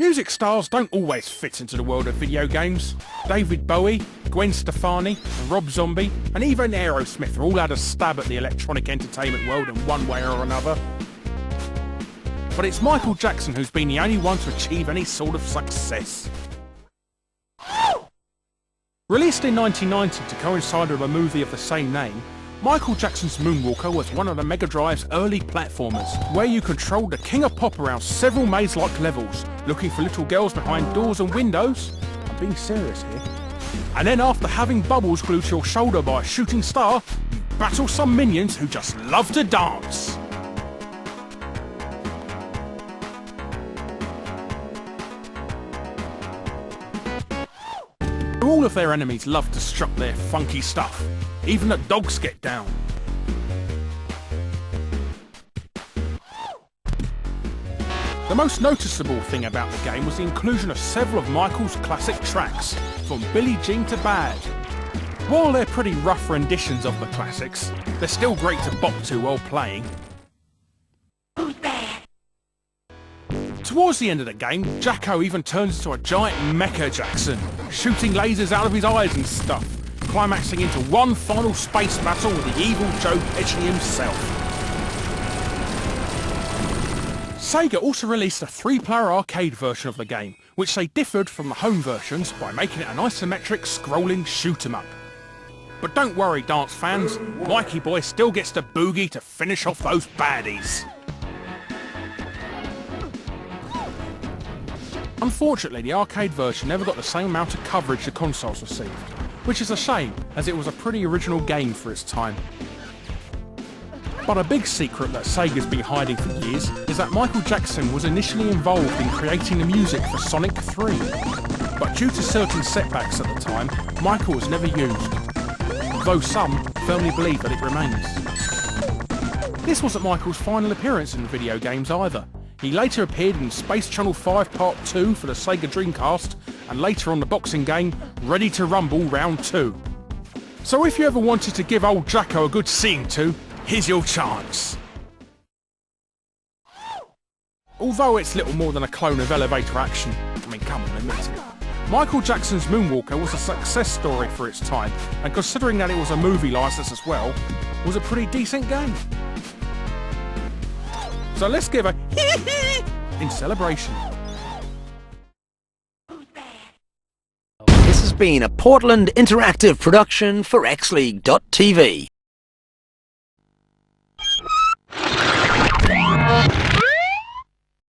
Music stars don't always fit into the world of video games. David Bowie, Gwen Stefani, and Rob Zombie, and even Aerosmith all had a stab at the electronic entertainment world in one way or another. But it's Michael Jackson who's been the only one to achieve any sort of success. Released in 1990 to coincide with a movie of the same name, Michael Jackson's Moonwalker was one of the Mega Drive's early platformers, where you controlled the king of pop around several maze-like levels, looking for little girls behind doors and windows. I'm being serious here. And then after having bubbles glued to your shoulder by a shooting star, you battle some minions who just love to dance. All of their enemies love to strut their funky stuff. Even the dogs get down. The most noticeable thing about the game was the inclusion of several of Michael's classic tracks, from Billie Jean to Bad. While they're pretty rough renditions of the classics, they're still great to bop to while playing. Towards the end of the game, Jacko even turns into a giant Mecha Jackson, shooting lasers out of his eyes and stuff, climaxing into one final space battle with the evil Joe Pesci himself. Sega also released a 3-player arcade version of the game, which they differed from the home versions by making it an isometric scrolling shoot-'em-up. But don't worry, dance fans, Mikey Boy still gets the boogie to finish off those baddies. Unfortunately, the arcade version never got the same amount of coverage the consoles received, which is a shame, as it was a pretty original game for its time. But a big secret that Sega's been hiding for years is that Michael Jackson was initially involved in creating the music for Sonic 3. But due to certain setbacks at the time, Michael was never used, though some firmly believe that it remains. This wasn't Michael's final appearance in video games either. He later appeared in Space Channel 5 Part 2 for the Sega Dreamcast, and later on the boxing game Ready to Rumble Round 2. So if you ever wanted to give old Jacko a good seeing to, here's your chance. Although it's little more than a clone of elevator action, I mean, come on, admit it. Michael Jackson's Moonwalker was a success story for its time, and considering that it was a movie license as well, was a pretty decent game. So let's give a in celebration. This has been a Portland Interactive production for XLeague.tv.